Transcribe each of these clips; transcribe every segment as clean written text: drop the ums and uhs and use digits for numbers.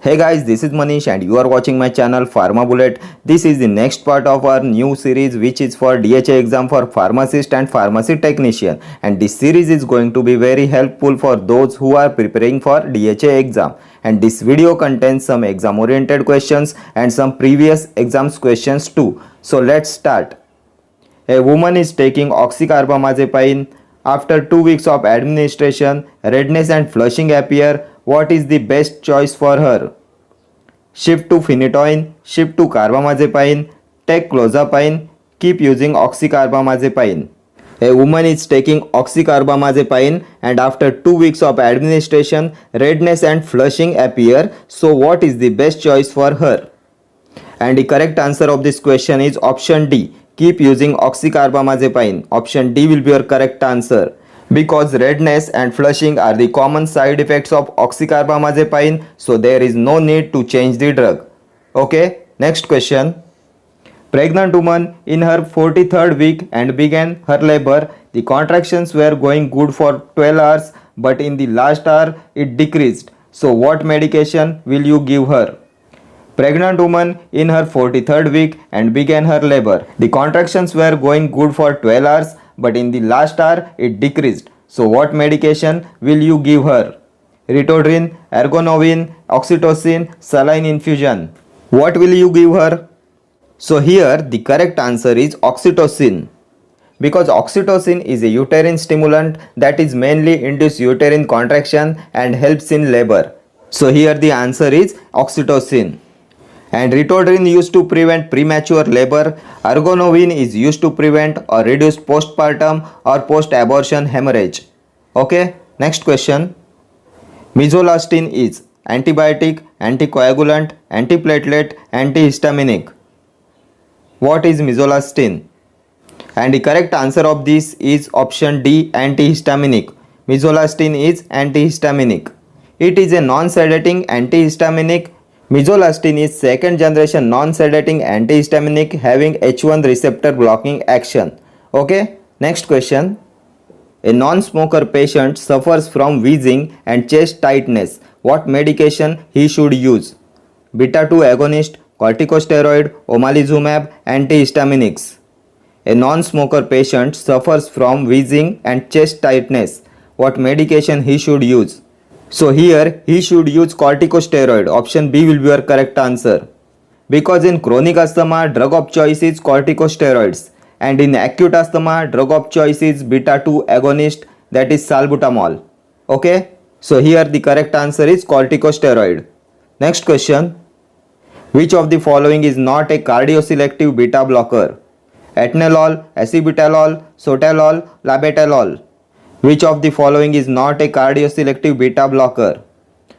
Hey guys, this is Manish and you are watching my channel Pharma Bullet. This is the next part of our new series which is for DHA exam for pharmacist and pharmacy technician, and this series is going to be very helpful for those who are preparing for DHA exam, and this video contains some exam oriented questions and some previous exams questions too. So let's start. A woman is taking oxycarbamazepine. After 2 weeks of administration, redness and flushing appear. What is the best choice for her? Shift to phenytoin, shift to carbamazepine, take clozapine, keep using oxycarbamazepine. A woman is taking oxycarbamazepine and after 2 weeks of administration, redness and flushing appear. So what is the best choice for her? And the correct answer of this question is option D. Keep using oxycarbamazepine. Option D will be your correct answer. Because redness and flushing are the common side effects of oxycarbamazepine, so there is no need to change the drug. Okay, next question. Pregnant woman in her 43rd week and began her labor. The contractions were going good for 12 hours, but in the last hour it decreased. So what medication will you give her? Pregnant woman in her 43rd week and began her labor. The contractions were going good for 12 hours, but in the last hour it decreased. So what medication will you give her? Ritodrine, ergonovine, oxytocin, saline infusion. What will you give her? So here the correct answer is oxytocin. Because oxytocin is a uterine stimulant that is mainly induce uterine contraction and helps in labor. So here the answer is oxytocin. And ritodrine used to prevent premature labor. Ergonovine is used to prevent or reduce postpartum or post-abortion hemorrhage. Okay, next question. Misolastine is antibiotic, anticoagulant, antiplatelet, antihistaminic. What is misolastine? And the correct answer of this is option D, antihistaminic. Misolastine is antihistaminic. It is a non-sedating antihistaminic. Misolastine is second generation non-sedating antihistaminic having H1 receptor blocking action. Okay, next question. A non-smoker patient suffers from wheezing and chest tightness. What medication he should use? Beta 2 agonist, corticosteroid, omalizumab, antihistaminics. A non-smoker patient suffers from wheezing and chest tightness. What medication he should use? So here he should use corticosteroid. Option B will be your correct answer. Because in chronic asthma, drug of choice is corticosteroids, and in acute asthma, drug of choice is beta 2 agonist, that is salbutamol. Okay, so here the correct answer is corticosteroid. Next question. Which of the following is not a cardioselective beta blocker? Atenolol, acebutolol, sotalol, labetalol. Which of the following is not a cardioselective beta blocker?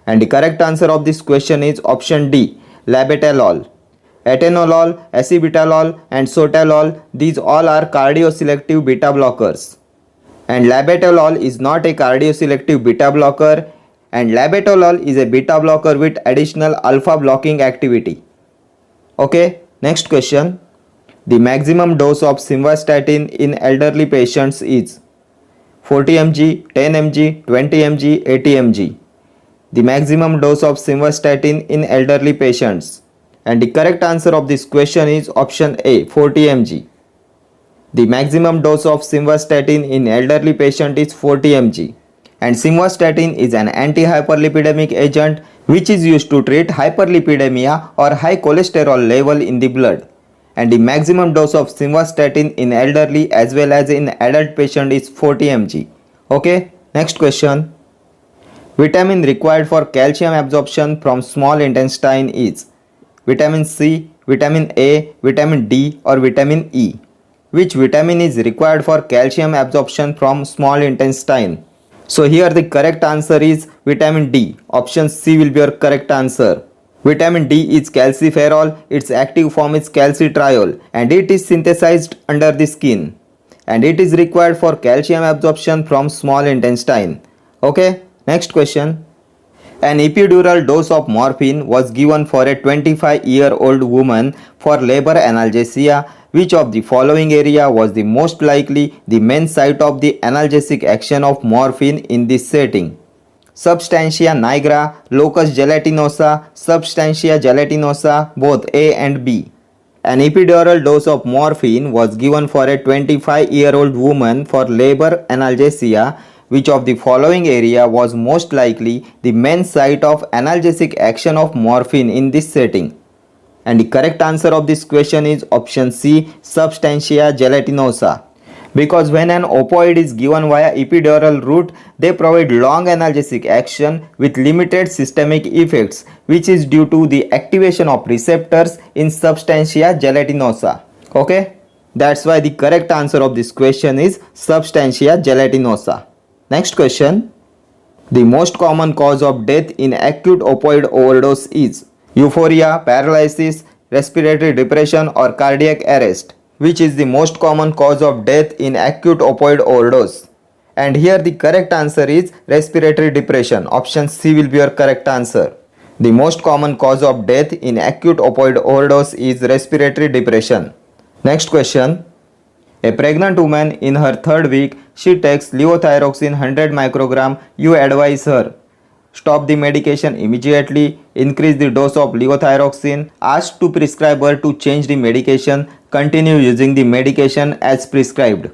And the correct answer of this question is option D, labetalol. Atenolol, acebutolol and sotalol, these all are cardioselective beta blockers. And labetalol is not a cardioselective beta blocker, and labetalol is a beta blocker with additional alpha blocking activity. Okay, next question. The maximum dose of simvastatin in elderly patients is 40 mg, 10 mg, 20 mg, 80 mg. The maximum dose of simvastatin in elderly patients. And the correct answer of this question is option A, 40 mg. The maximum dose of simvastatin in elderly patient is 40 mg. And simvastatin is an anti-hyperlipidemic agent which is used to treat hyperlipidemia or high cholesterol level in the blood. And the maximum dose of simvastatin in elderly as well as in adult patient is 40 mg. Okay, next question. Vitamin required for calcium absorption from small intestine is vitamin C, vitamin A, vitamin D or vitamin E. Which vitamin is required for calcium absorption from small intestine? So here the correct answer is vitamin D. Option C will be your correct answer. Vitamin D is calciferol, its active form is calcitriol, and it is synthesized under the skin. And it is required for calcium absorption from small intestine. Okay, next question. An epidural dose of morphine was given for a 25-year-old woman for labor analgesia. Which of the following area was the most likely the main site of the analgesic action of morphine in this setting? substantia nigra, locus gelatinosa, substantia gelatinosa, both A and B. An epidural dose of morphine was given for a 25-year-old woman for labor analgesia. Which of the following area was most likely the main site of analgesic action of morphine in this setting? And the correct answer of this question is option C, substantia gelatinosa. Because when an opioid is given via epidural route, they provide long analgesic action with limited systemic effects, which is due to the activation of receptors in substantia gelatinosa. Okay, that's why the correct answer of this question is substantia gelatinosa. Next question. The most common cause of death in acute opioid overdose is euphoria, paralysis, respiratory depression, or cardiac arrest. Which is the most common cause of death in acute opioid overdose? And here the correct answer is respiratory depression. Option C will be your correct answer. The most common cause of death in acute opioid overdose is respiratory depression. Next question. A pregnant woman in her third week, she takes levothyroxine 100 microgram. You advise her: stop the medication immediately, increase the dose of levothyroxine, ask to prescriber to change the medication, continue using the medication as prescribed.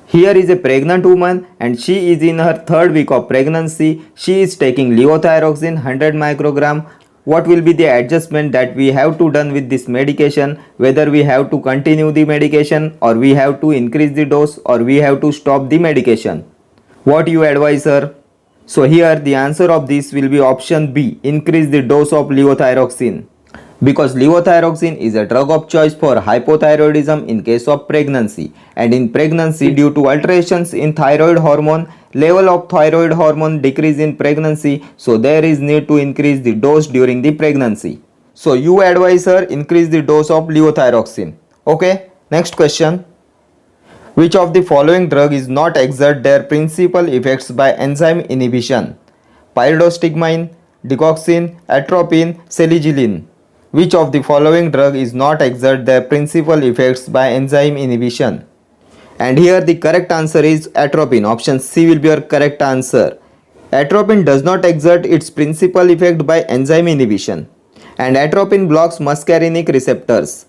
Here is a pregnant woman and she is in her third week of pregnancy. She is taking levothyroxine 100 microgram. What will be the adjustment that we have to done with this medication? Whether we have to continue the medication, or we have to increase the dose, or we have to stop the medication? What you advise her? So here the answer of this will be option B, increase the dose of levothyroxine. Because levothyroxine is a drug of choice for hypothyroidism in case of pregnancy, and in pregnancy due to alterations in thyroid hormone, level of thyroid hormone decrease in pregnancy, so there is need to increase the dose during the pregnancy. So you advise her increase the dose of levothyroxine. Okay, next question. Which of the following drug is not exert their principal effects by enzyme inhibition? Pyridostigmine, digoxin, atropine, selegiline. Which of the following drug is not exert their principal effects by enzyme inhibition? And here the correct answer is atropine. Option C will be your correct answer. Atropine does not exert its principal effect by enzyme inhibition, and atropine blocks muscarinic receptors.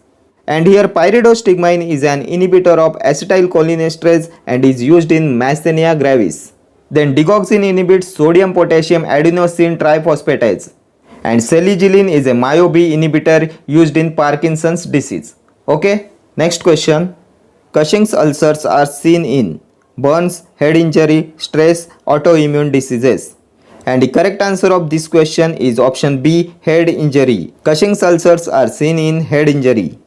And here pyridostigmine is an inhibitor of acetylcholinesterase and is used in myasthenia gravis. Then digoxin inhibits sodium potassium adenosine triphosphatase. And selegiline is a MyoB inhibitor used in Parkinson's disease. Okay, next question. Cushing's ulcers are seen in burns, head injury, stress, autoimmune diseases. And the correct answer of this question is option B, head injury. Cushing's ulcers are seen in head injury.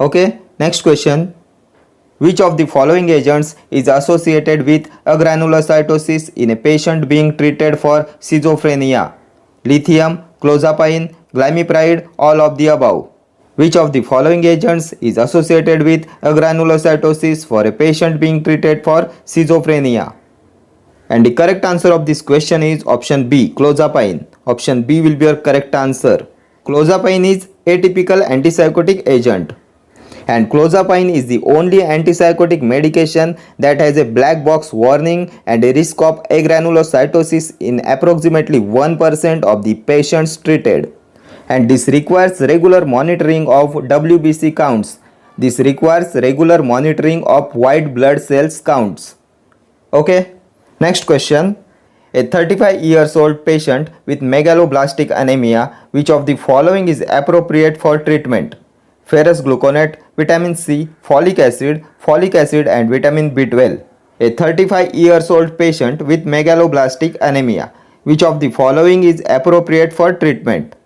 Okay, next question. Which of the following agents is associated with agranulocytosis in a patient being treated for schizophrenia? Lithium, clozapine, glimepiride, all of the above. Which of the following agents is associated with agranulocytosis for a patient being treated for schizophrenia? And the correct answer of this question is option B, clozapine. Option B will be your correct answer. Clozapine is atypical antipsychotic agent. And clozapine is the only antipsychotic medication that has a black box warning and a risk of agranulocytosis in approximately 1% of the patients treated. And this requires regular monitoring of WBC counts. This requires regular monitoring of white blood cells counts. Okay, next question. A 35 years old patient with megaloblastic anemia, which of the following is appropriate for treatment? Ferrous gluconate, vitamin C, folic acid and vitamin B12. A 35 years old patient with megaloblastic anemia, which of the following is appropriate for treatment?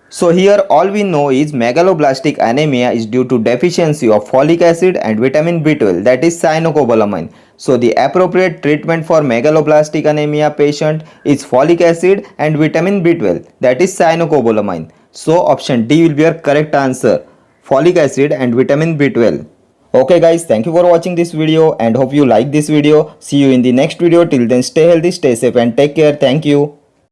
So here all we know is megaloblastic anemia is due to deficiency of folic acid and vitamin B12, that is cyanocobalamin. So the appropriate treatment for megaloblastic anemia patient is folic acid and vitamin B12, that is cyanocobalamin. So option D will be your correct answer, folic acid and vitamin B12. Okay guys, thank you for watching this video and hope you like this video. See you in the next video. Till then, stay healthy, stay safe and take care. Thank you.